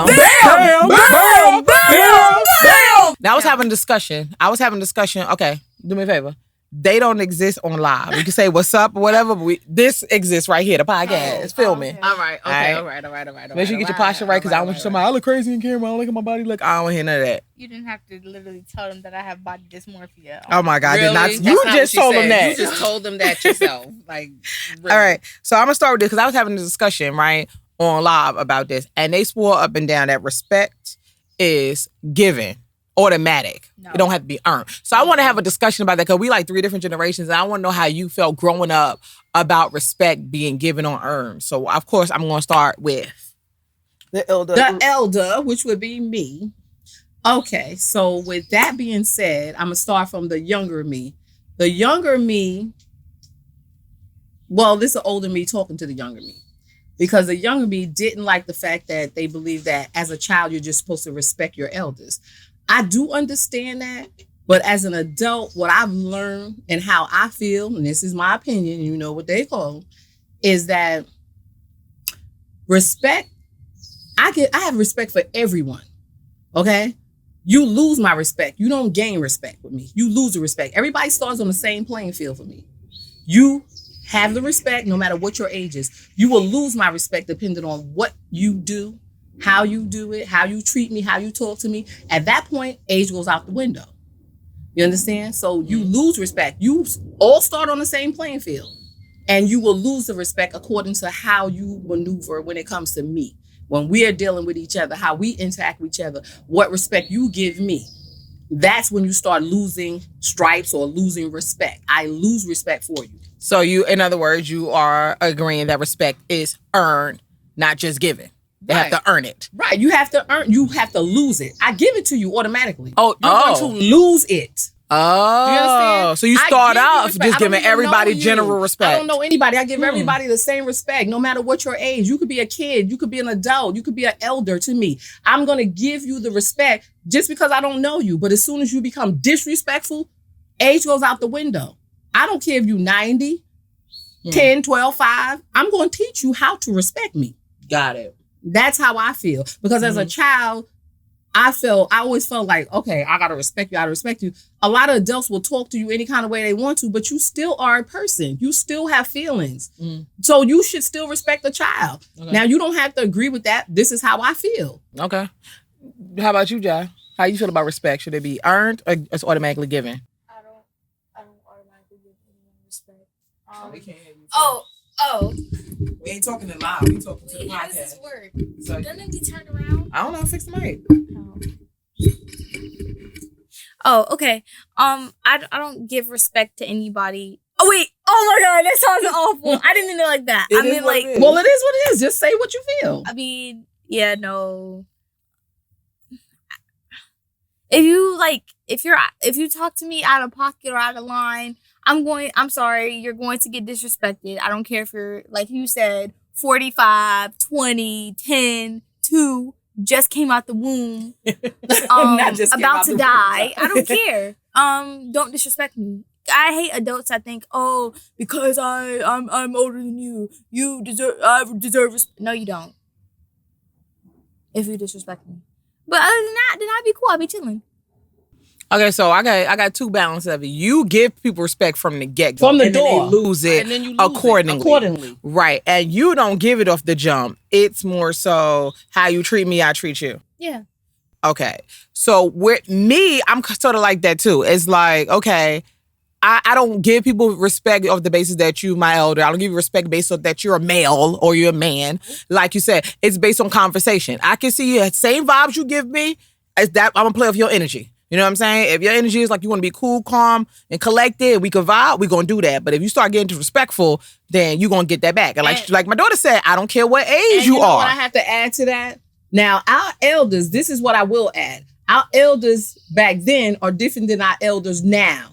bam, bam, bam, bam. Now I was having a discussion. Okay, do me a favor. They don't exist on live. You can say what's up or whatever, but this exists right here, the podcast. Feel me. All right. Okay. All right. Make sure you get your posture right, because I don't want you to say, I look crazy in camera. I don't look at my body. Look, I don't want to hear none of that. You didn't have to literally tell them that I have body dysmorphia. Oh my God. Really? You just told them that. You just told them that yourself. Like, really. All right. So I'm going to start with this, because I was having a discussion, right, on live about this. And they swore up and down that respect is given. Automatic. No. It don't have to be earned. So I want to have a discussion about that, because we like 3 different generations, and I want to know how you felt growing up about respect being given or earned. So of course I'm going to start with the elder. The elder, which would be me. Okay, so with that being said, I'm gonna start from the younger me. The younger me. Well, this is the older me talking to the younger me. Because the younger me didn't like the fact that they believe that as a child, you're just supposed to respect your elders. I do understand that, but as an adult, what I've learned and how I feel, and this is my opinion, you know what they call, is that respect, I have respect for everyone, okay? You lose my respect. You don't gain respect with me. You lose the respect. Everybody starts on the same playing field for me. You have the respect no matter what your age is. You will lose my respect depending on what you do, how you do it, how you treat me, how you talk to me. At that point, age goes out the window. You understand? So you lose respect. You all start on the same playing field, and you will lose the respect according to how you maneuver when it comes to me. When we are dealing with each other, how we interact with each other, what respect you give me. That's when you start losing stripes or losing respect. I lose respect for you. So in other words, you are agreeing that respect is earned, not just given. They have to earn it. Right. You have to lose it. I give it to you automatically. You're going to lose it. Oh. You understand? So you start off just giving everybody general respect. I don't know anybody. I give everybody the same respect, no matter what your age. You could be a kid. You could be an adult. You could be an elder to me. I'm going to give you the respect just because I don't know you. But as soon as you become disrespectful, age goes out the window. I don't care if you 90, 10, 12, 5. I'm going to teach you how to respect me. Got it. That's how I feel. Because as a child, I always felt like, okay, I got to respect you. I got to respect you. A lot of adults will talk to you any kind of way they want to, but you still are a person. You still have feelings. So you should still respect the child. Okay. Now, you don't have to agree with that. This is how I feel. Okay. How about you, Jai? How you feel about respect? Should it be earned or it's automatically given? I don't automatically give anyone respect. We can't hear you. Oh. We ain't talking to loud. We talking to the podcast. How does this work? So, doesn't it get turned around? I don't know. Fix the mic. Oh, okay. I don't give respect to anybody. Oh wait. Oh my God, that sounds awful. I didn't mean it like that. Well, it is what it is. Just say what you feel. I mean, yeah, no. If you talk to me out of pocket or out of line, I'm sorry, you're going to get disrespected. I don't care if you're, like you said, 45, 20, 10, 2, just came out the womb, about to die. I don't care. Don't disrespect me. I hate adults that think, oh, because I'm older than you, I deserve respect. No, you don't. If you disrespect me. But other than that, then I'd be cool. I'd be chilling. Okay, so I got two balances of it. You give people respect from the get-go. From the door. Then they lose it accordingly. Right. And you don't give it off the jump. It's more so how you treat me, I treat you. Yeah. Okay. So with me, I'm sort of like that too. It's like, okay, I don't give people respect off the basis that you my elder. I don't give you respect based on that you're a male or you're a man. Like you said, it's based on conversation. I can see the same vibes you give me as that. I'm going to play off your energy. You know what I'm saying? If your energy is like you want to be cool, calm, and collected, we can vibe, we're going to do that. But if you start getting disrespectful, then you're going to get that back. And like my daughter said, I don't care what age you are. What I have to add to that? Now, our elders, this is what I will add. Our elders back then are different than our elders now.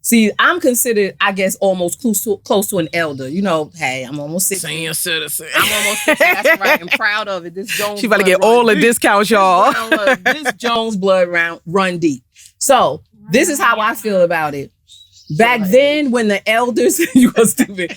See, I'm considered, I guess, almost close to an elder. You know, hey, I'm almost 60. Senior citizen. I'm almost 60. That's right. I'm proud of it. This Jones she about to get all the discounts, y'all. This Jones blood run deep. So this is how I feel about it. Back then, when the elders, you were stupid.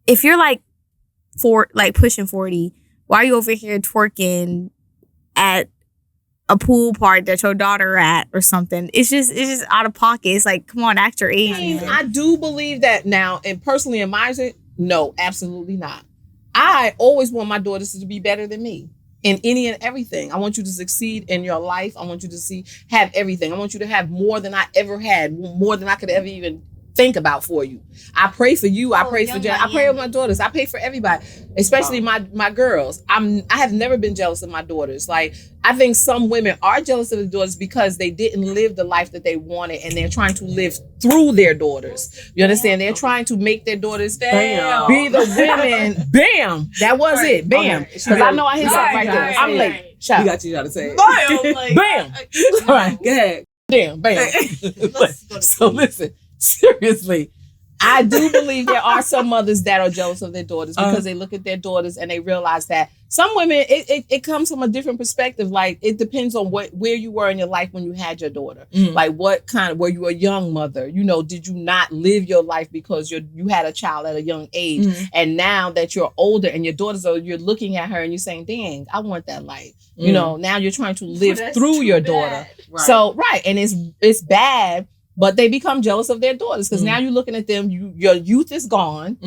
if you're like pushing 40. Why are you over here twerking at a pool party that your daughter at or something? It's just out of pocket. It's like, come on, act your age. Man. I do believe that now, and personally in my no, absolutely not. I always want my daughters to be better than me in any and everything. I want you to succeed in your life. I want you to have everything. I want you to have more than I ever had, more than I could ever even think about for you. I pray for you. I pray for Jen. I pray with my daughters. I pray for everybody, especially my girls. I have never been jealous of my daughters. Like, I think some women are jealous of the daughters because they didn't live the life that they wanted, and they're trying to live through their daughters. You understand? They're trying to make their daughters be the women. Bam! That was it. Bam! Because I know I hit something right there. I'm late. You got you got to say it. Bam! All right, go ahead. Damn, bam. So listen. Seriously, I do believe there are some mothers that are jealous of their daughters because they look at their daughters and they realize that some women, it comes from a different perspective. Like, it depends on where you were in your life when you had your daughter. Like, what kind of, were you a young mother? You know, did you not live your life because you had a child at a young age? And now that you're older and your daughters you're looking at her and you're saying, dang, I want that life. You know, now you're trying to live through your daughter. Right. So, and it's bad. But they become jealous of their daughters because now you're looking at them, your youth is gone,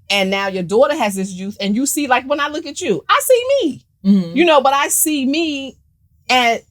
and now your daughter has this youth, and you see, like, when I look at you, I see me, you know, but I see me as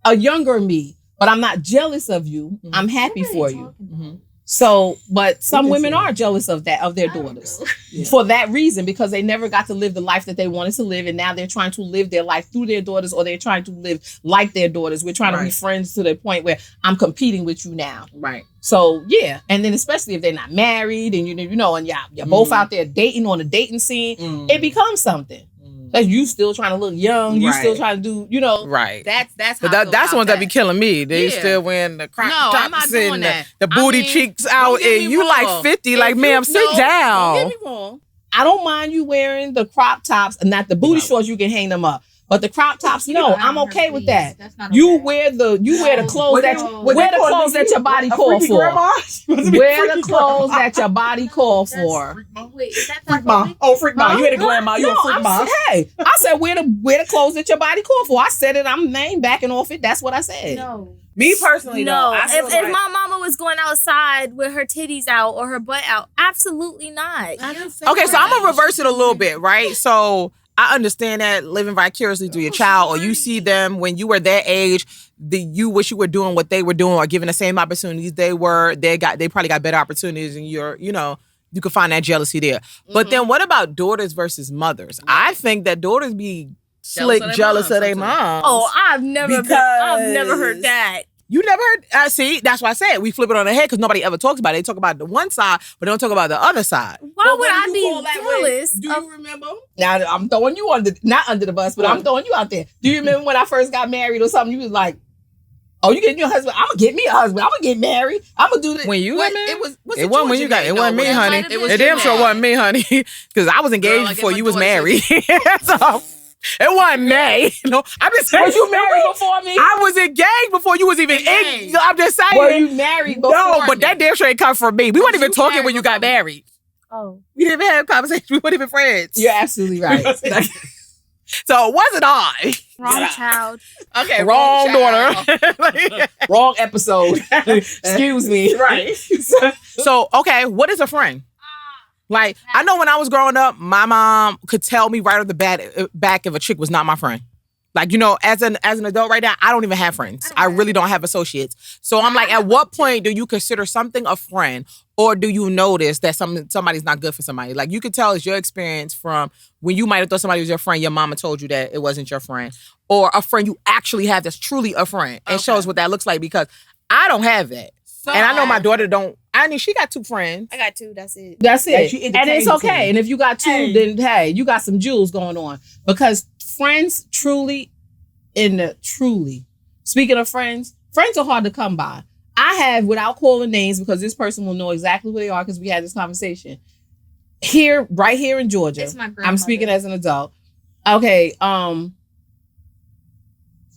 a younger me, but I'm not jealous of you. I'm happy for you. So, but some women are jealous of their daughters for that reason, because they never got to live the life that they wanted to live. And now they're trying to live their life through their daughters, or they're trying to live like their daughters. We're trying to be friends to the point where I'm competing with you now. Right. So, yeah. And then especially if they're not married and, you know, and you're both out there dating on the dating scene, it becomes something. Like, you still trying to look young, you still trying to do, you know. Right. That's but that's the ones that be killing me. They still wearing the crop tops I'm not doing and that. the booty cheeks out, and you wrong. like 50. Like, ma'am, sit down. Don't get me wrong. I don't mind you wearing the crop tops and not the booty shorts. You can hang them up. But the crop tops, no, I'm okay with that. You wear the clothes that your body call for. Wear the clothes that your body call for. Wait, is that Freak mom. Oh, freak mom. You ain't a grandma. You a freak mom. Hey, I said wear the clothes that your body call for. I said it. I'm backing off it. That's what I said. No. Me personally, No. though. If my mama was going outside with her titties out or her butt out, absolutely not. Okay, so I'm gonna reverse it a little bit, right? So I understand that living vicariously through your child, or you see them when you were their age, you wish you were doing what they were doing, or given the same opportunities they probably got better opportunities, and you can find that jealousy there. But then what about daughters versus mothers? I think that daughters be slick jealous of their moms. Oh, I've never heard that. You never heard? See, that's why I said we flip it on the head, because nobody ever talks about it. They talk about the one side, but they don't talk about the other side. Why would I be jealous? Do you remember? Now, I'm throwing you not under the bus, but I'm throwing you out there. Do you remember when I first got married or something? You was like, oh, you getting your husband? I'm going to get me a husband. I'm going to get married. I'm going to do this. When you got married? It wasn't when you got. It wasn't me, honey. It damn sure wasn't me, honey. Because I was engaged before you was married. So it wasn't me. No, I'm just saying. Was you married before me? I was engaged before you was even in. I'm just saying. Were you married before No, but me? that damn sure ain't come from me. We weren't even talking when you got married. Oh. We didn't even have a conversation. We weren't even friends. You're absolutely right. So it wasn't I. Wrong child. Okay, Wrong daughter. Wrong episode. Excuse me. Right. So, okay, what is a friend? Like, I know when I was growing up, my mom could tell me right off the back if a chick was not my friend. Like, you know, as an adult right now, I don't even have friends. I really don't have associates. So I'm like, at what point do you consider something a friend, or do you notice that somebody's not good for somebody? Like, you could tell it's your experience from when you might have thought somebody was your friend, your mama told you that it wasn't your friend, or a friend you actually have that's truly a friend, and show us what that looks like, because I don't have that. And I know my daughter don't. I mean, she got 2 friends. I got 2. That's it. That's it. And it's okay. And if you got 2, then hey, you got some jewels going on. Because friends truly, speaking of friends are hard to come by. I have, without calling names, because this person will know exactly who they are because we had this conversation. Right here in Georgia. It's my grandmother. I'm speaking as an adult. Okay.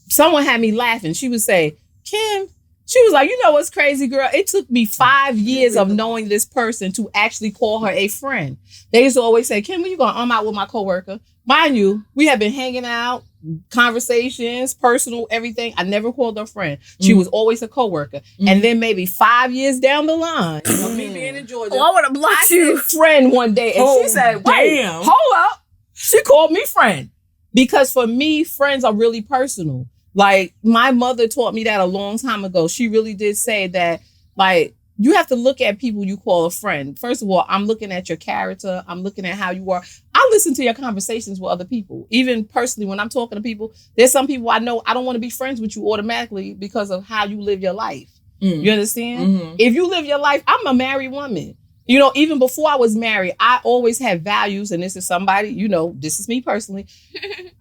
Someone had me laughing. She would say, Kim, She was like, you know what's crazy, girl? It took me 5 years of knowing this person to actually call her a friend. They used to always say, Kim, when you going? I'm out with my coworker. Mind you, we have been hanging out, conversations, personal, everything. I never called her friend. She was always a coworker. And then maybe 5 years down the line of me being in Georgia, I would have blocked you. friend one day, and she said, wait, damn. hold up. She called me friend. Because for me, friends are really personal. Like, my mother taught me that a long time ago. She really did say that, like, you have to look at people you call a friend. First of all, I'm looking at your character. I'm looking at how you are. I listen to your conversations with other people. Even personally, when I'm talking to people, there's some people I know I don't want to be friends with you automatically because of how you live your life. You understand? If you live your life, I'm a married woman. You know, even before I was married, I always had values, and this is somebody, you know, this is me personally.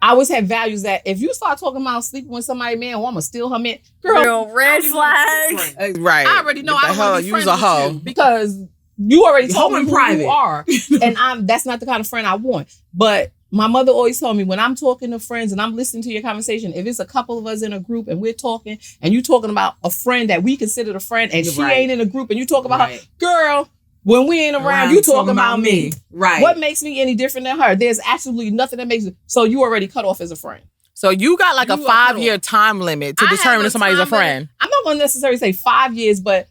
I always had values that if you start talking about sleeping with somebody, man, or I'm gonna steal her man, girl, red flag. Right. I already know I don't want to be friends a with hoe. you because you already told me who private. you are, and that's not the kind of friend I want. But my mother always told me when I'm talking to friends and I'm listening to your conversation, if it's a couple of us in a group and we're talking and you talking about a friend that we consider a friend and she ain't in a group and you talk about her, girl. When we ain't around, you talking about me. Right. What makes me any different than her? There's absolutely nothing that makes it. So you already cut off as a friend. So you got like You a are cut 5-year off. time limit to I determine have if somebody's a time limit. friend. I'm not going to necessarily say 5 years, but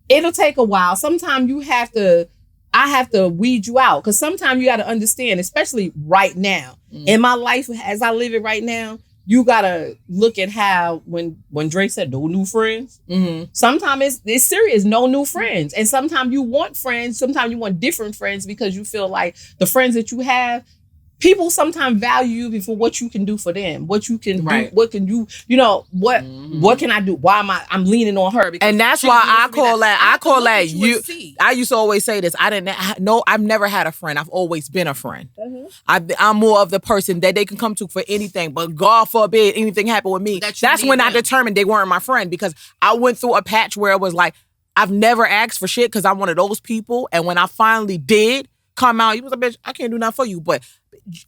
it'll take a while. Sometimes I have to weed you out because sometimes you got to understand, especially right now in my life as I live it right now. You gotta look at how when Drake said no new friends. Sometimes it's serious, no new friends, and sometimes you want friends. Sometimes you want different friends because you feel like the friends that you have, people sometimes value you for what you can do for them, what you can do, what can you know what can I do? Why am I'm leaning on her? Because And that's she's why leaning I on me call that. I have to call look that at you you. and see. I used to always say this. I've never had a friend. I've always been a friend. I'm more of the person that they can come to for anything. But God forbid anything happened with me. That's when I determined they weren't my friend because I went through a patch where it was like I've never asked for shit because I'm one of those people. And when I finally did come out, you was like, bitch, I can't do nothing for you, but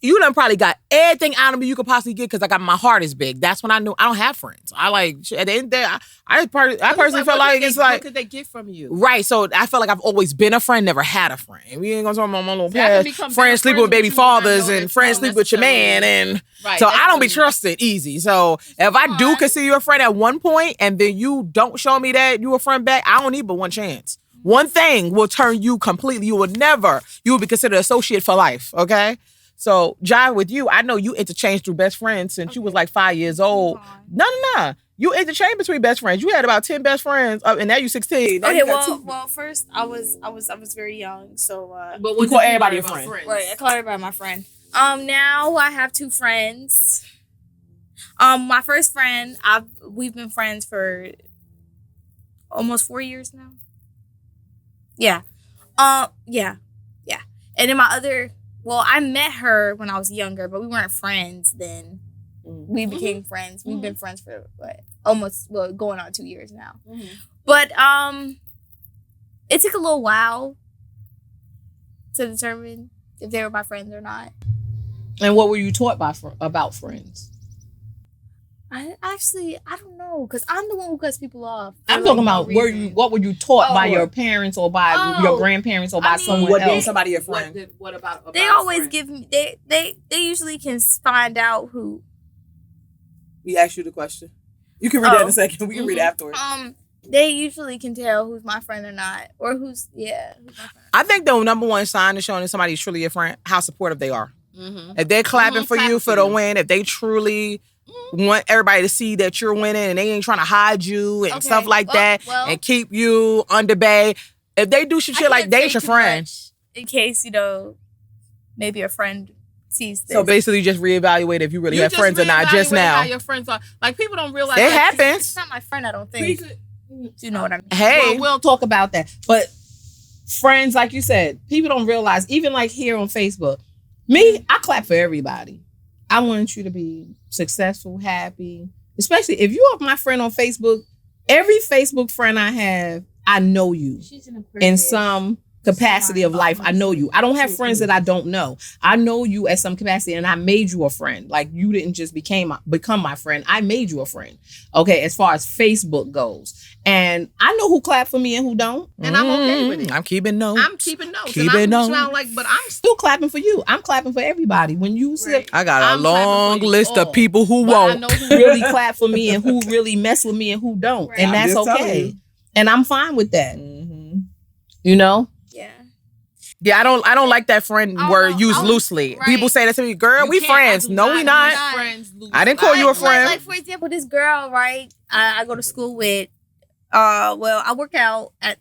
you done probably got everything out of me you could possibly get because I got my heart is big. That's when I knew I don't have friends. I like at the end of the day, I personally felt like it's like what could they get from you? right. So I felt like I've always been a friend, never had a friend. We ain't gonna talk about my little See, I can past. become Friends better sleeping friends with baby with you when I fathers know and that friends you don't sleep with your man, necessarily- and Right, so that's I don't be what- trusted easy. So if I do consider you a friend at one point and then you don't show me that you a friend back, I don't need but one chance. One thing will turn you completely. You will be considered associate for life. Okay. So, John, with you, I know you interchanged through best friends since you was like 5 years old. No. You interchanged between best friends. You had about 10 best friends, and now you 16. Now Okay, you got two. well, first I was very young, so But You call everybody a friend. right, I call everybody my friend. Now I have two friends. My first friend, we've been friends for almost 4 years now. Yeah. Yeah. And then my other, I met her when I was younger, but we weren't friends then. We became friends. We've been friends for going on 2 years now. But it took a little while to determine if they were my friends or not. And what were you taught about friends? I don't know, because I'm the one who cuts people off. I'm talking about what were you taught by your parents or by your grandparents or by someone What else? made somebody a friend? What about They always give me. They usually can find out who. We asked you the question. You can read that in a second. We can read it afterwards. They usually can tell who's my friend or not, or who's my friend. I think the number one sign of showing somebody's truly your friend, how supportive they are. If they're clapping for you for the win, if they truly want everybody to see that you're winning and they ain't trying to hide you and stuff like that and keep you under bay. If they do some shit like they ain't your friend. In case, maybe a friend sees this. So basically just reevaluate if you really have friends or not just now. How your friends are. Like, people don't realize It that happens. It's not my friend, I don't think. You know what I mean? Hey. Well, we'll talk about that. But friends, like you said, people don't realize, even like here on Facebook, I clap for everybody. I want you to be successful, happy. Especially if you are my friend on Facebook, every Facebook friend I have, I know you. She's an in some capacity of life. I know you. I don't have friends that I don't know. I know you at some capacity, and I made you a friend. Like, you didn't just become my friend. I made you a friend. Okay, as far as Facebook goes. And I know who clap for me and who don't. And I'm okay with it. I'm keeping notes. I'm keeping notes. Keeping notes. But I'm still clapping for you. I'm clapping for everybody. When you say, I got a I'm long clapping for you list all. of people who But won't. I know who really clap for me and who really mess with me and who don't. Right. And I'm that's just telling okay. you. And I'm fine with that. Mm-hmm. You know? Yeah. Yeah, I don't like that friend I don't word know. used I don't- loosely. right. People say that to me, girl, we friends. No, we not. I didn't call you a friend. Like, for example, this girl, right? I go to school with. Well, I work out at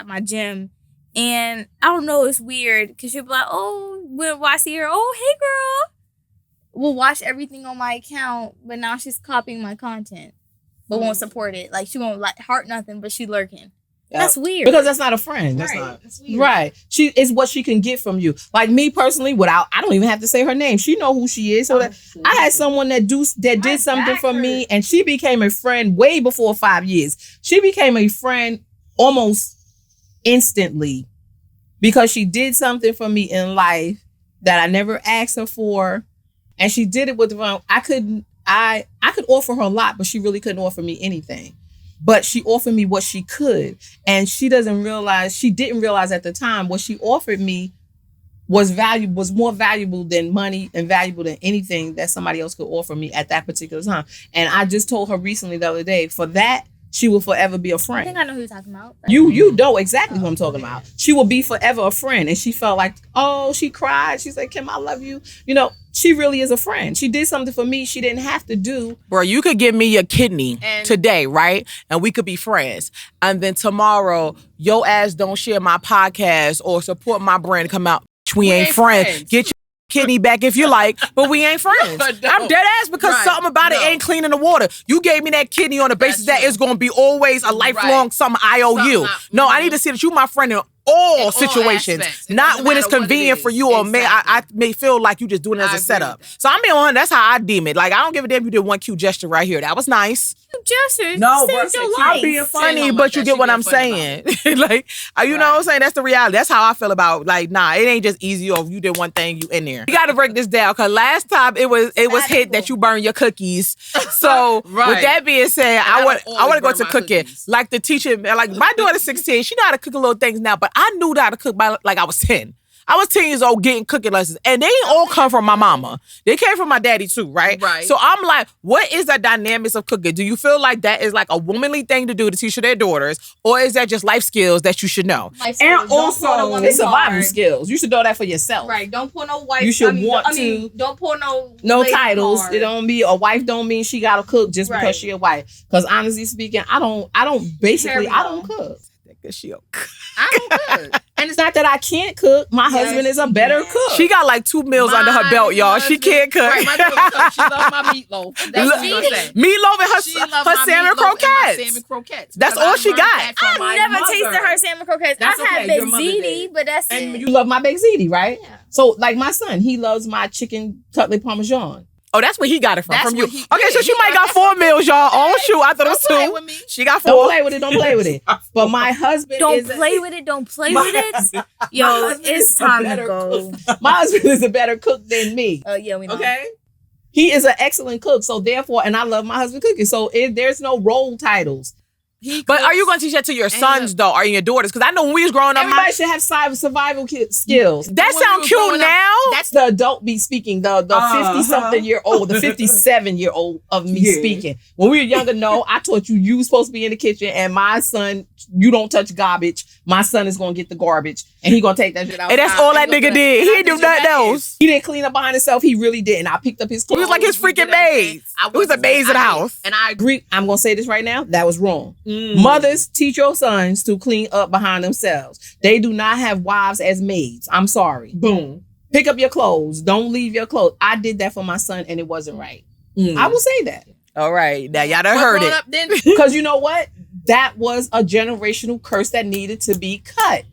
my gym, and I don't know, it's weird because she'll be like, "Oh, when I see her, oh, hey, girl," will watch everything on my account, but now she's copying my content, but won't support it. Like, she won't like heart nothing, but she lurking. That's weird. Because that's not a friend. That's Right. not. That's weird. Right. It's what she can get from you. Like me personally, I don't even have to say her name. She know who she is. So that I had someone that did something for me, and she became a friend way before 5 years. She became a friend almost instantly because she did something for me in life that I never asked her for, and she did it with the I could offer her a lot, but she really couldn't offer me anything. But she offered me what she could. And she didn't realize at the time what she offered me was more valuable than money and valuable than anything that somebody else could offer me at that particular time. And I just told her recently the other day, for that, she will forever be a friend. I think I know who you're talking about. You know exactly who I'm talking about. She will be forever a friend. And she felt like, oh, she cried. She's like, Kim, I love you. You know, she really is a friend. She did something for me she didn't have to do. Bro, you could give me your kidney today, right? And we could be friends. And then tomorrow, your ass don't share my podcast or support my brand, come out. We ain't friends. Get your kidney back if you like, but we ain't friends. I'm dead ass because something about it ain't clean in the water. You gave me that kidney on the basis that it's going to be always a lifelong something I owe you. No, I need to see that you my friend in all situations, not when it's convenient for you or I may feel like you just doing it as a setup. So I'm being honest, that's how I deem it. Like, I don't give a damn if you did one cute gesture right here. That was nice. Gestures. No, Saved bro, your I'm life. being Funny, but you get what I'm saying. Like, you know what I'm saying? That's the reality. That's how I feel about, like, nah, it ain't just easy or if you did one thing, you in there. You got to break this down because last time it was hit that you burn your cookies. So with that being said, I want to go to cooking. Like the teacher, like my daughter's 16, she know how to cook little things now, but I knew how to cook by like I was 10. I was 10 years old getting cooking lessons, and they ain't all come from my mama. They came from my daddy too, right? Right. So I'm like, what is the dynamics of cooking? Do you feel like that is like a womanly thing to do to teach their daughters, or is that just life skills that you should know? And also, it's survival skills. You should know that for yourself. Right. Don't put no wife. You should to. Don't put no Titles. card. It don't be a wife. Don't mean she gotta cook just because she a wife. Because honestly speaking, I don't cook. Because she I don't cook. And it's not that I can't cook. My husband is a better cook. She got like 2 meals under her belt, y'all. She can't cook. Right, my daughter cooks. She loves my meatloaf. That's what I'm saying. Meatloaf and She her loves my salmon meatloaf and my croquettes. salmon croquettes. That's Because all I she learned got. that from I've my never mother. tasted her salmon croquettes. That's I've had okay. Your mother ziti, did. but that's And it. you love my baked ziti, right? Yeah. So like my son, he loves my chicken cutlet parmesan. Oh, that's where he got it from. That's From you. what he Okay, did. so she might got 4 meals, y'all. Oh shoot, I thought it was Don't play 2. with me. She got 4. Don't play with it. Don't play with it. But my husband Don't is play with it. Don't play with it. Yo, it's time to go. my husband is a better cook than me. Yeah, we know. Okay. He is an excellent cook. So therefore, and I love my husband cooking. So there's no role titles. But are you going to teach that to your sons though, or your daughters? Because I know when we was growing up, Everybody should have survival skills. that sound cute now. That's the adult me speaking, the 50-something year old, the 57-year-old of me speaking. When we were younger, no, I taught you supposed to be in the kitchen, and my son, you don't touch garbage. My son is going to get the garbage, and he going to take that shit out. And that's all that nigga did. He didn't do nothing else. He didn't clean up behind himself. He really didn't. I picked up his clothes. He was like his freaking maid. It was a maid in the house. And I agree. I'm going to say this right now. That was wrong. Mothers, teach your sons to clean up behind themselves. They do not have wives as maids. I'm sorry. Boom. Pick up your clothes. Don't leave your clothes. I did that for my son and it wasn't right. I will say that. All right. Now y'all done heard it. Because you know what? That was a generational curse that needed to be cut.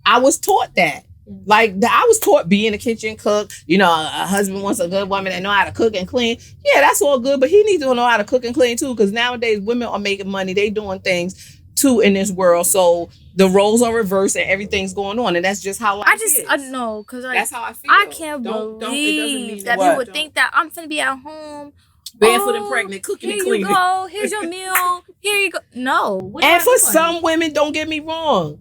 I was taught that. Like, I was taught be in the kitchen, cook. You know, a husband wants a good woman that know how to cook and clean. Yeah, that's all good. But he needs to know how to cook and clean too. Because nowadays women are making money. They doing things two in this world, so the roles are reversed and everything's going on, and that's just how life is. know, because like, That's how I feel. I can't Don't- it doesn't believe mean that what? people think that I'm finna be at home. Barefoot and pregnant, cooking and Here cleaning. you go. Here's your meal. Here you go. No. What And am I for doing? some women, don't get me wrong.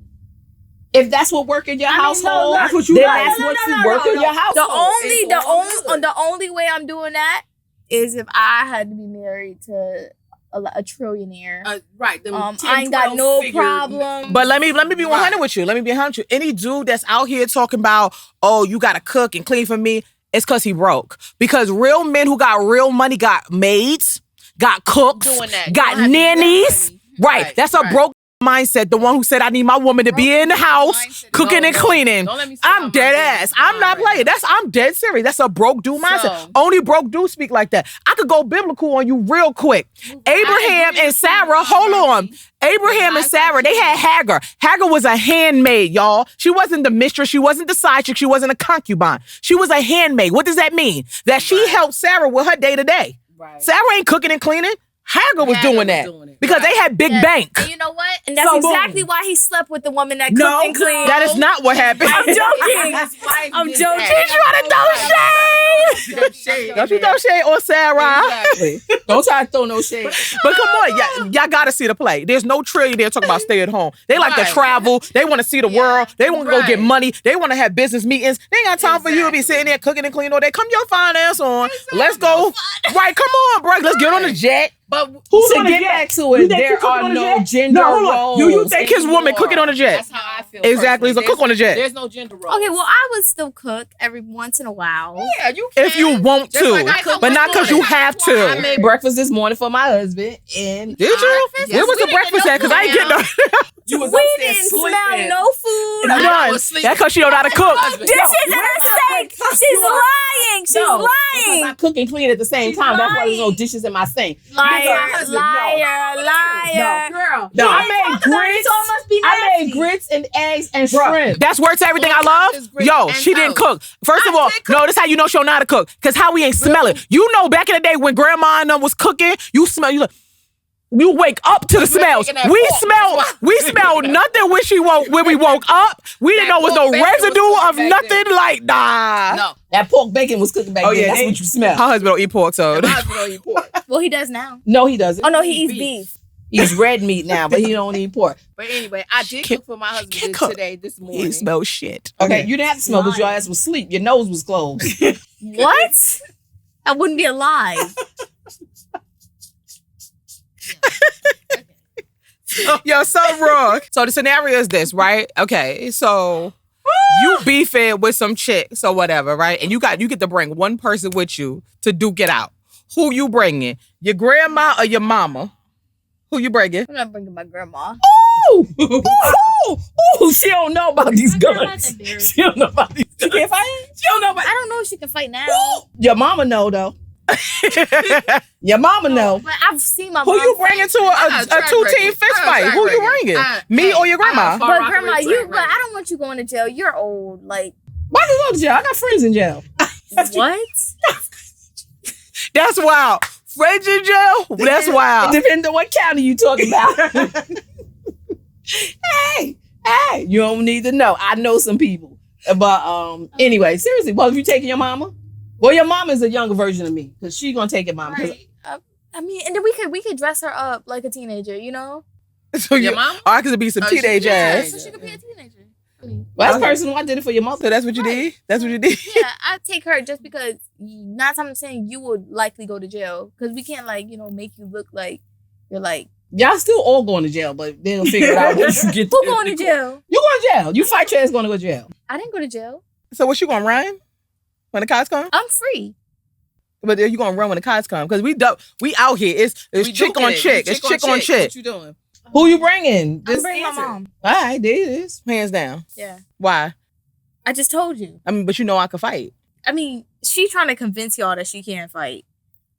If that's what work in your I mean, no, household, no, that's what you then like. that's No, what no, you no, work no, in no. your household. The only way I'm doing that is if I had to be married to a trillionaire. Right. Them 10, I ain't got 12 no figure- problem. But let me be 100 with you. Let me be 100 with you. Any dude that's out here talking about, oh, you gotta cook and clean for me, it's because he broke. Because real men who got real money got maids, got cooks, Doing that. You got don't have to do that nannies. money. Right. That's a broke mindset. The one who said I need my woman to be in the house, cooking and cleaning. Don't let me I'm dead ass. I'm not playing. I'm dead serious. That's a broke dude mindset. So- Only broke dudes speak like that. I could go biblical on you real quick. Abraham and Sarah, hold on. Abraham and Sarah, they had Hagar. Hagar was a handmaid, y'all. She wasn't the mistress. She wasn't the side chick. She wasn't a concubine. She was a handmaid. What does that mean? That she helped Sarah with her day to day. Right. Sarah ain't cooking and cleaning. Hagar was Hagar doing was that doing it. because they had big bank. And you know what? And that's So boom. exactly why he slept with the woman that No, cooked and cleaned. that is not what happened. I'm joking. I'm joking. She trying to throw shade. Don't you throw shade on Sarah? Exactly. Don't try to throw no shade. But come on, y'all gotta see the play. There's no trillionaire talking about stay at home. They like to Right. travel. They want to see the world. They want to go get Right. money. They want to have business meetings. They ain't got time for you to be sitting there cooking and cleaning all day. Come your finance on. Let's go. Right, come on, bro. Let's get on the jet. But Who's To on the get jet? back to You it, think you there cooking are on the no jet? gender No, hold on. roles. Do you think His woman cooking on the jet. that's how I feel. Exactly. So personally. cook on the jet. There's no gender role. Okay, well, I would still cook every once in a while. Yeah, you can. If you want Just to, like I cook but not because you this morning. have I to. made breakfast this morning for my husband, and Did you? Yes, Where was we the breakfast didn't at? Because I ain't getting no. You was We upstairs didn't sleeping. smell no food. And I None. was sleeping. That's because she don't know how to cook. Dishes in the sink. She's lying. She's no, because lying. I cook and clean at the same She's time. That's why there's no lying. dishes in my sink. Liar, husband, no. liar, liar. Girl. No, I Talk made about it, grits. so it must be I made nasty. grits and eggs and Bruh, shrimp. That's worth everything I love. Yo, she didn't cook. First of all, no, this how you know she don't know how to cook. Because how we ain't smell it. You know back in the day when grandma and them was cooking, you smell, you wake up to the smells. thinking that We smelled nothing when we woke up. We didn't know That there was no pork bacon was residue cooking of back nothing. then. Like, nah. No. That pork bacon was cooking back Oh, then. yeah, That's they- what you smell. Her husband don't eat pork, so. My husband don't eat pork. Well, he does now. No, he doesn't. Oh, no, he eats beef. He's red meat now, but he don't eat pork. But anyway, I did Can't- cook for my husband can't cook. today, this He morning. smells shit. Okay, you didn't have to smell because your ass was asleep. Your nose was closed. What? That wouldn't be a lie. Yo, something wrong. So the scenario is this, right? Okay, so you beefing with some chicks or whatever, right? And you get to bring one person with you to duke it out. Who you bringing? Your grandma or your mama? Who you bringing? I'm not bringing my grandma. Ooh, ooh, she don't know about these My grandma's guns. embarrassed. She don't know about these guns. Can't fight? She don't know about. I don't know if she can fight now. Your mama know though. Your mama know. But I've seen my Who mom you bringing to I a got a two-team track fist record. fight? I got a Who you track record. bringing? I- Me or your I grandma? far But rock grandma, with you. track But I record. don't want you going to jail. You're old. Like Why you go to jail? I got friends in jail. what? That's wild. Friends in jail? That's wild. It depends on what county you talking about. hey, you don't need to know. I know some people. But anyway, seriously, well, if you taking your mama, well, your mama is a younger version of me because she gonna take your mama. 'cause Right. I mean, and then we could dress her up like a teenager. You know, So Your you, mom? I could be some Oh, teenage she- ass. yeah. so she could be a teenager. I mean, well, that's Okay. personal. I did it for your mother. So that's what you did? That's what you did? yeah, I take her just because. Not I'm saying you would likely go to jail because we can't make you look like you're like Y'all still all going to jail, but they'll figure it out once you get who going to jail. You going to jail. You fight your ass going to go to jail. I didn't go to jail. So what you gonna run when the cops come? I'm free. But you gonna run when the cops come? Because we out here. It's We chick duking on it. chick. We It's chick on What chick. you doing? Who you bringing? I'm Just bringing my answer. mom. All right, there it is. Hands down. Yeah, Why? I just told you. I mean, but you know I could fight. I mean, she trying to convince y'all that she can't fight.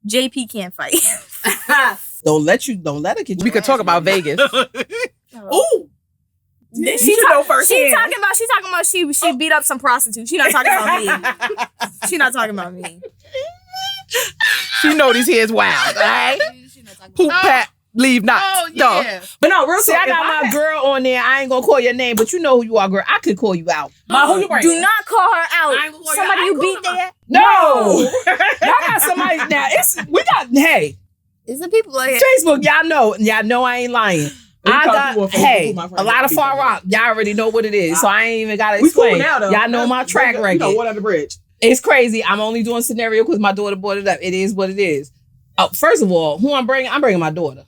JP can't fight. Don't let her get you. We could talk about Vegas. Ooh. She should know firsthand. She talking about she beat up some prostitutes. She not talking about me. She not talking about me. She know these heads wild, all right? She not talking Poop about pat. leave not. Oh, No. yeah. But no, real See, talk, I got my girl on there. I ain't gonna call your name, but you know who you are, girl. I could call you out. who you bring? Do not call her out. I ain't gonna call you Somebody out. I you ain't beat calling there. No. Y'all got somebody now. We got, hey, Is the people like Facebook, y'all know I ain't lying. I got, hey, a lot of Far Rock. Y'all already know what it is, so I ain't even gotta We cool explain. now, though. Y'all know my track record. You know, one on the bridge. It's crazy. I'm only doing scenario because my daughter brought it up. It is what it is. First of all, who I'm bringing? I'm bringing my daughter.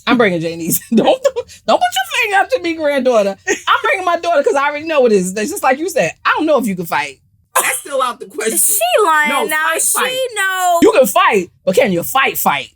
I'm bringing Janice. Don't put your finger up to me, granddaughter. I'm bringing my daughter because I already know what it is. It's just like you said. I don't know if you can fight. That's still out the question. she lying No, now? fight. She know. You can fight, but can you fight? Fight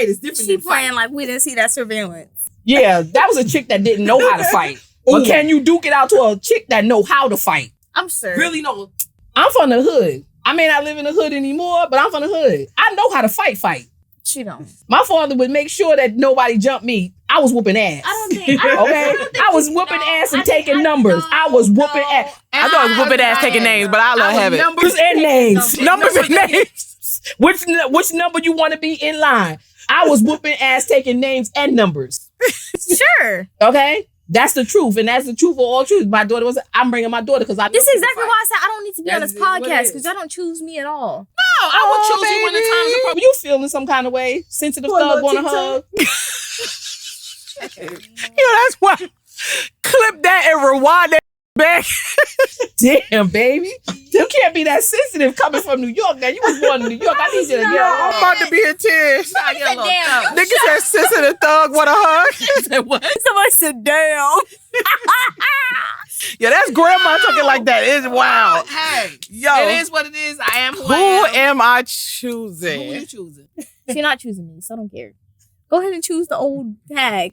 is different She than playing fight. like we didn't see that surveillance. Yeah, that was a chick that didn't know how to fight. But can you duke it out to a chick that know how to fight? I'm sure. Really no. I'm from the hood. I may not live in the hood anymore, but I'm from the hood. I know how to fight. She don't. My father would make sure that nobody jumped me. I was whooping ass. I don't think. Okay? I was whooping ass and taking numbers. I was whooping ass. I thought it was whooping ass taking names, but I love having Numbers and names. numbers and names. Which number you want to be in line? I was whooping ass taking names and numbers. Sure. Okay? That's the truth. And that's the truth of all truth. My daughter was, I'm bringing my daughter because I know This is she can exactly fight. why I said I don't need to be on That's this what it podcast is. because y'all don't choose me at all. No, I would choose you when the time is appropriate. You feeling some kind of way? Sensitive Put a thug little want a tic-tac. hug? That's why. Clip that and rewind that back. Damn, baby. You can't be that sensitive coming from New York. Now, you was born in New York. I need you to get I'm on. about to be in tears. I get a little Damn. tough. Nigga said sensitive thug want a hug. Somebody said, "Damn." Yeah, that's grandma talking like that. It's wild. Hey, Yo, it is what it is. I am who who I am. am I Who choosing? you choosing? You're not choosing me, so I don't care. Go ahead and choose the old tag.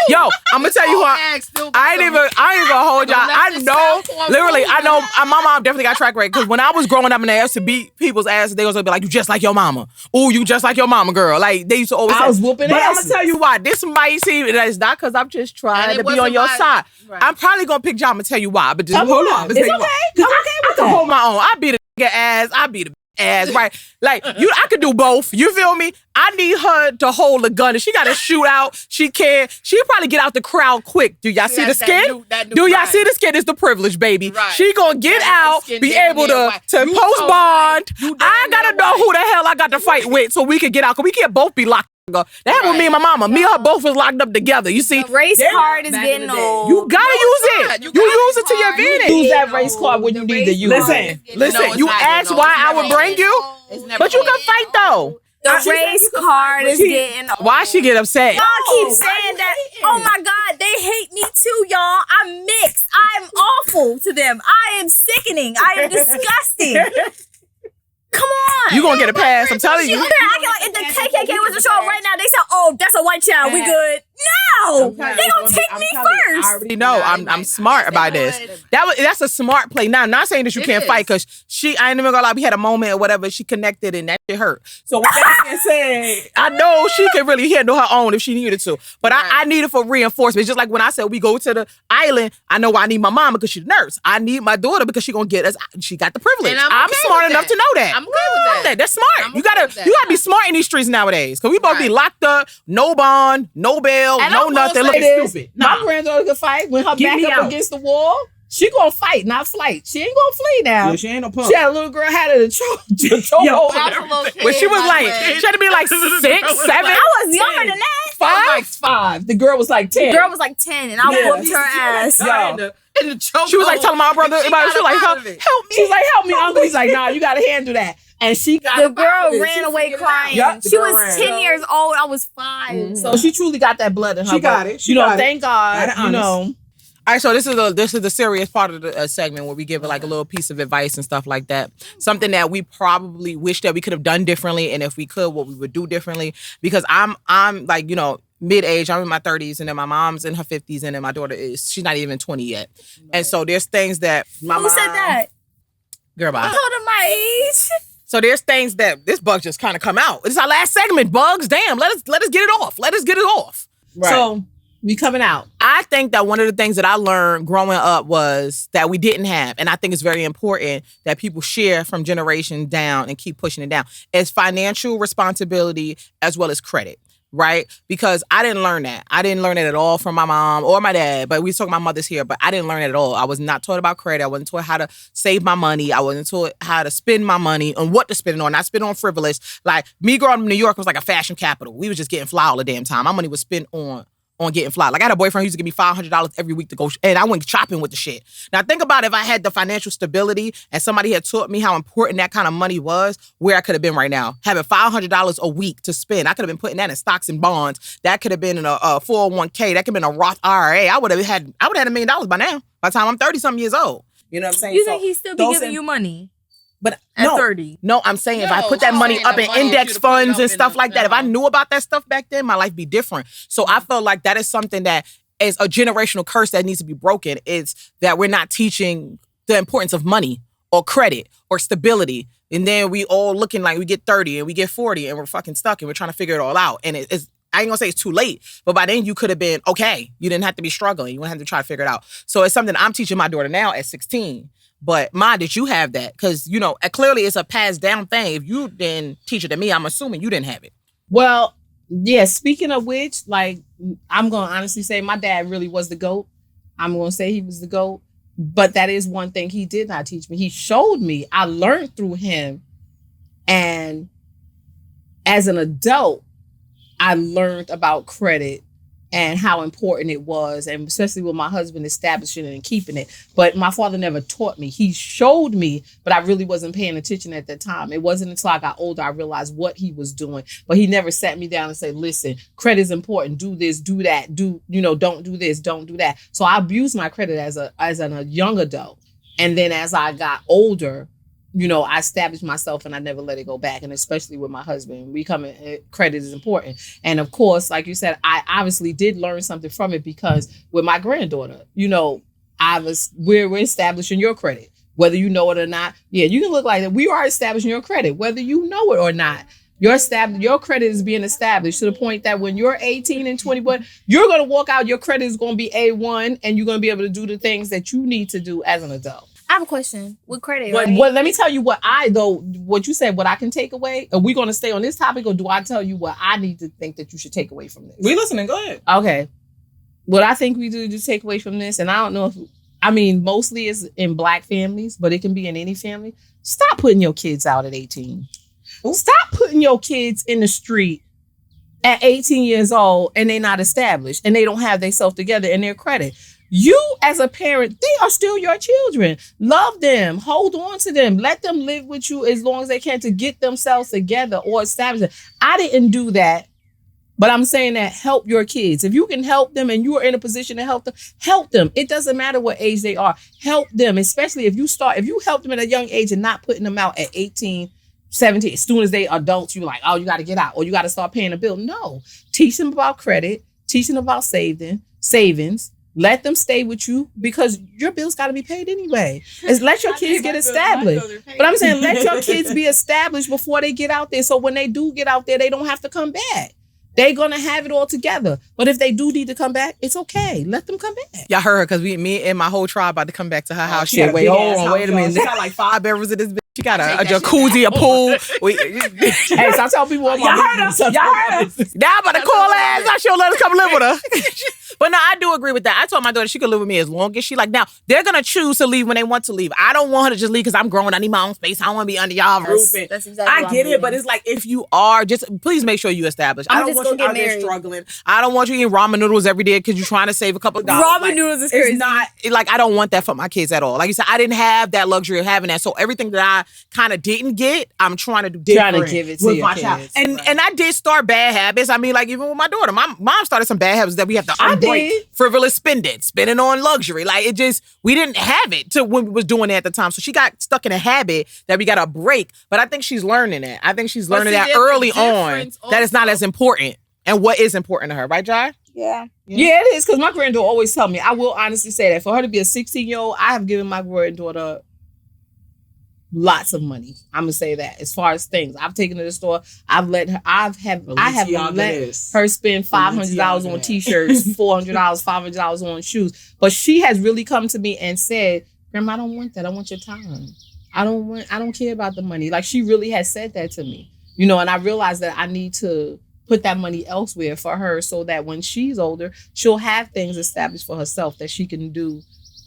Yo, I'm gonna tell you who I ain't even gonna hold y'all. I know, literally, I know my mom definitely got track record because when I was growing up and they used to beat people's asses, they was gonna be like, "You just like your mama." Ooh, you just like your mama, girl. Like they used to always. I say. was whooping But I'm asses. gonna tell you why. This might seem it's not because I'm just trying And it to be on wasn't your my- side. Right. I'm probably gonna pick John and tell you why. But just Tell me hold why. on. It's okay. I'm okay with I can that. hold my own. I beat a nigga ass. I beat a ass, right? Like I could do both. You feel me? I need her to hold a gun. If she got to shoot out, she can. She'll probably get out the crowd quick. Do y'all see the That's that skin? that new Do y'all right. see the skin? It's the privilege, baby. Right. She gonna get That out, skin be damn able near to white. to You post so bond. white. You I damn gotta near know white. who the hell I got to fight with, so we can get out. Cause we can't both be locked. That happened with me and my mama. Me and her both was locked up together. You see, The race Damn, card is back in getting the day. old. you gotta use it. not. You You gotta use it to your hard. You advantage. Use that race card when you need to use it. Listen, you asked why I would bring you, but you can fight though. The race card is getting old. Why she get upset? Y'all keep saying that. Oh my God, they hate me too, y'all. I'm mixed. I'm awful to them. I am sickening. I am disgusting. Come on. You gonna get a pass? I'm telling She you. over there acting like if the KKK was to show up right now, they said, "Oh, that's a white child. We good." No, they gonna take me first. I already know. I'm smart about this. That's a smart play. Now, not saying that you It can't is. fight because I ain't even gonna lie. We had a moment or whatever. She connected and that shit hurt. So with that being said, I know she can really handle her own if she needed to. But Right. I need it for reinforcement. Just like when I said we go to the island, I know I need my mama because she's a nurse. I need my daughter because she gonna get us. She got the privilege. And I'm I'm okay smart with enough that. to know that. I'm okay with that. That's smart. I'm You okay gotta with that. you gotta be smart in these streets nowadays. Cause we both be Right. locked up, no bond, no bail, And no I'm nothing. gonna Looking it is. stupid. My granddaughter could fight when her Get back me up out. against the wall. She gonna fight, not flight. She ain't gonna flee now. Yeah, she ain't no punk. She had a little girl had her to choke Yo, over I was there. a little kid, When she was by like, the way. she had to be like 6, 7. I was younger than that. Like 5. The girl was like 10. The girl was like 10, and I Yeah. whooped her ass. Yo. In the choke She was like telling my brother about it. She was like, help me. She's like, help me, uncle. He's like, nah, you gotta handle that. And she got The up out of girl it. ran She away figured it crying. out. Yup, the She girl was ran. 10 years old. I was 5. Mm-hmm. So she truly got that blood in her. She got but, it. She You know, got it. thank God. Got it You know. All right, so this is the serious part of the segment where we give like a little piece of advice and stuff like that. Something that we probably wish that we could have done differently, and if we could, what we would do differently. Because I'm like, you know, mid-age. I'm in my 30s, and then my mom's in her 50s, and then my daughter she's not even 20 yet. And so there's things that my Who mom, said that? girl, I bye. told her my age. So there's things that this bug just kind of come out. It's our last segment, Bugs. Damn, let us get it off. Let us get it off. So we coming out. I think that one of the things that I learned growing up was that we didn't have, and I think it's very important that people share from generation down and keep pushing it down, is financial responsibility as well as credit. right? Because I didn't learn that. I didn't learn it at all from my mom or my dad, but we talk my mother's here, but I didn't learn it at all. I was not taught about credit. I wasn't taught how to save my money. I wasn't taught how to spend my money and what to spend it on. Not spend on frivolous. Like me growing up in New York was like a fashion capital. We was just getting fly all the damn time. My money was spent on getting fly. Like I had a boyfriend who used to give me $500 every week to go, and I went shopping with the shit. Now think about if I had the financial stability and somebody had taught me how important that kind of money was, where I could have been right now. Having $500 a week to spend. I could have been putting that in stocks and bonds. That could have been in a 401k. That could have been a Roth IRA. I would have had $1 million by now, by the time I'm 30-something years old. You know what I'm saying? You think he still be giving you money? But at no, 30. No, I'm saying if I put that money up in index funds and stuff like that, if I knew about that stuff back then, my life be different. So I felt like that is something that is a generational curse that needs to be broken. It's that we're not teaching the importance of money or credit or stability. And then we all looking like we get 30 and we get 40 and we're fucking stuck and we're trying to figure it all out. And it's, I ain't gonna say it's too late, but by then you could have been okay. You didn't have to be struggling. You wouldn't have to try to figure it out. So it's something I'm teaching my daughter now at 16. But Ma, did you have that? Because, you know, clearly it's a passed down thing. If you didn't teach it to me, I'm assuming you didn't have it. Well, yeah, speaking of which, like, I'm going to honestly say my dad really was the GOAT. I'm going to say he was the GOAT. But that is one thing he did not teach me. He showed me. I learned through him. And as an adult, I learned about credit and how important it was, and especially with my husband establishing it and keeping it. But my father never taught me. He showed me, but I really wasn't paying attention at that time. It wasn't until I got older I realized what he was doing. But he never sat me down and said, listen, credit is important. Do this, do that, don't do this, don't do that. So I abused my credit as a young adult. And then as I got older, I established myself and I never let it go back. And especially with my husband, credit is important. And of course, like you said, I obviously did learn something from it because with my granddaughter, we're establishing your credit, whether you know it or not. Yeah, you can look like that. We are establishing your credit, whether you know it or not. Your credit is being established to the point that when you're 18 and 21, you're going to walk out, your credit is going to be A1 and you're going to be able to do the things that you need to do as an adult. I have a question with credit. But right? let me tell you what you said, what I can take away. Are we going to stay on this topic or do I tell you what I need to think that you should take away from this? We listening. Go ahead. Okay. What I think we do to take away from this, and I don't know mostly it's in Black families, but it can be in any family. Stop putting your kids out at 18. Ooh. Stop putting your kids in the street at 18 years old and they're not established and they don't have themselves together and their credit. You, as a parent, they are still your children. Love them. Hold on to them. Let them live with you as long as they can to get themselves together or establish it. I didn't do that, but I'm saying that help your kids. If you can help them and you are in a position to help them. It doesn't matter what age they are. Help them, especially if you help them at a young age and not putting them out at 18, 17. As soon as they adults, you're like, oh, you got to get out or you got to start paying a bill. No. Teach them about credit. Teach them about savings. Let them stay with you because your bills got to be paid anyway. Let your kids get established. But I'm saying let your kids be established before they get out there. So when they do get out there, they don't have to come back. They're going to have it all together. But if they do need to come back, it's okay. Let them come back. Y'all heard her because me and my whole tribe about to come back to her house. Shit, wait a minute. She got like 5 bedrooms in this bitch. She got a jacuzzi, a pool. Hey, so I tell people what y'all heard us. Y'all heard us. Now I'm about to call her ass. Now she'll let us come live with her. But no, I do agree with that. I told my daughter she could live with me as long as she like. Now, they're going to choose to leave when they want to leave. I don't want her to just leave because I'm grown. I need my own space. I don't want to be under y'all roof. That's exactly I get it, but it's like if you are, just please make sure you establish. I don't want you out there struggling. I don't want you eating ramen noodles every day because you're trying to save a couple of dollars. Ramen noodles is crazy. It's not, like, I don't want that for my kids at all. Like you said, I didn't have that luxury of having that. So everything that I kind of didn't get, I'm trying to do different. Trying to give it to your kids. And I did start bad habits. I mean, like even with my daughter, my mom started some bad habits that we have to unbreak. Frivolous spending on luxury. Like it just, we didn't have it to when we was doing it at the time. So she got stuck in a habit that we got to break. But I think she's learning that. I think she's learning that early on that it's not as important and what is important to her. Right, Jai? Yeah, it is. Because my granddaughter always tell me, I will honestly say that for her to be a 16-year-old, I have given my granddaughter lots of money. I'm gonna say that. As far as things, I've taken her to the store. I have let her spend $500 on t-shirts, $400, $500 on shoes. But she has really come to me and said, "Grandma, I don't want that. I want your time. I don't care about the money." Like she really has said that to me. And I realized that I need to put that money elsewhere for her so that when she's older, she'll have things established for herself that she can do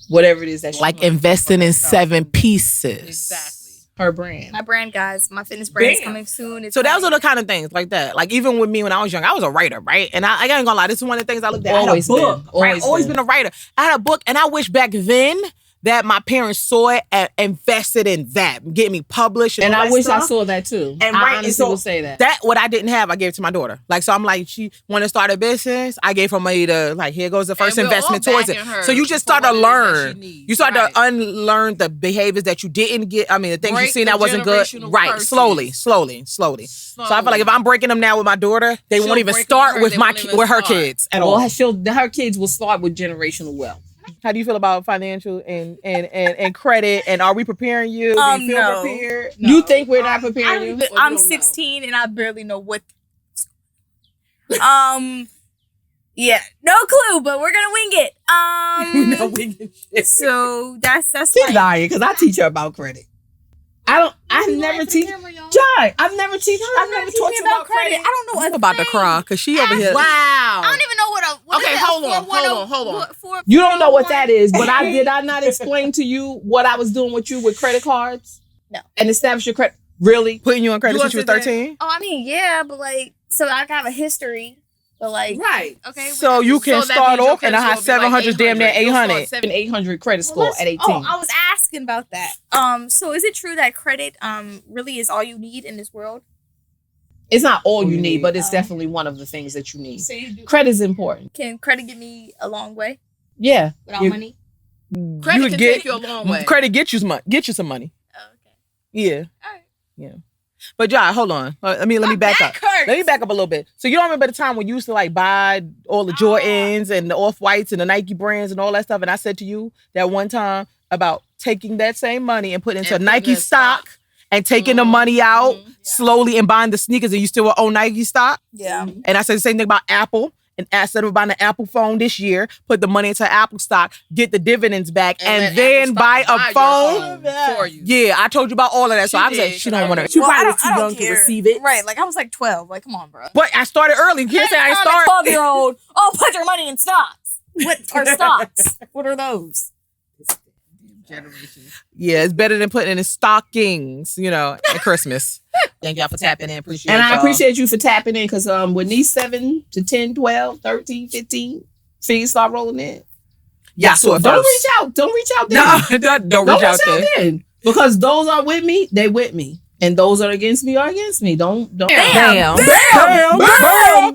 whatever it is that she Like wants to do for investing in herself. 7 pieces. Exactly. Her brand. My brand, guys. My fitness brand is Bam. coming soon. It's So those are coming. the kind of things like that. Like even with me when I was young, I was a writer, right? And I ain't gonna lie, this is one of the things I looked at. Always I had a book, been. right? Always been a writer. I had a book, and I wish back then that my parents saw it and invested in that, getting me published. And all I that wish I stuff. saw that too. And I right, and honestly so will say that. That what I didn't have, I gave to my daughter. Like, so I'm like, she want to start a business. I gave her money to, like, here goes the first And we're all investment towards it. backing her So you just for start to what it is that learn. she needs. You start Right. to unlearn the behaviors that you didn't get. I mean, the things you Break seen the that wasn't good. generational Right, curses. slowly. So I feel like if I'm breaking them now with my daughter, they She'll won't even break them start with her, with they my won't even with her start. kids at all. Well, her kids will start with generational wealth. How do you feel about financial and credit? And are we preparing you? Do you feel No. prepared? You think we're not preparing you? Or you I'm don't know? 16 and I barely know what. Yeah, no clue, but we're gonna wing it. We know we can shit. So that's She's like, lying because I teach her about credit. I've never teach John. I've never taught you about credit. I don't know. I'm about to cry because she over here. I Wow. don't even know what Okay, is it? hold on, 410 hold on. what- four- You don't know what that 401? is, but did I not explain to you what I was doing with you with credit cards? No. And establish your credit. Really? Putting you on credit You since you was want to say 13? Oh, I mean, yeah, but like, so I have a history, but like, Right. okay. So you can So that start means your off and I credit have score will be like 700, damn near 800. 800 credit score at 18. Oh, I was asking about that. So is it true that credit really is all you need in this world? It's not all you you need, need. but it's Oh. definitely one of the things that you need. So you do. Credit is important. Can credit get me a long way Yeah. without You- money? Credit You can get- take you a long way. Credit get you some money. Oh, okay. Yeah. All right. But John, hold on. Let me back up. Back hurts. Let me back up a little bit. So you don't remember the time when you used to like buy all the Jordans and the Off-Whites and the Nike brands and all that stuff? And I said to you that one time about taking that same money and putting into And putting Nike in stock and taking the money out slowly and buying the sneakers and you still own Nike stock. Yeah. And I said the same thing about Apple. And instead of buying an Apple phone this year, put the money into Apple stock, get the dividends back, let and Apple then Stock buy your a phone. for you. Yeah, I told you about all of that. So She I was like, did, she 'cause don't I want to. remember. She Well, probably I was too don't young to care. receive it. Right. Like I was like 12. Like, come on, bro. But I started early. You can't say I I'm started. a 12-year-old. Oh, put your money in stocks. What are stocks? What are those? Generation. Yeah, it's better than putting it in stockings, at Christmas. Thank y'all for tapping in. Appreciate And I y'all. appreciate you for tapping in because when these 7 to 10, 12, 13, 15 fees start rolling in. Yeah, so Don't reach out. Don't reach out there. No, don't reach out there. then. Because those are with me, they with me. And those are against me are against me. Don't. Bam. Bam. Bam. Bam.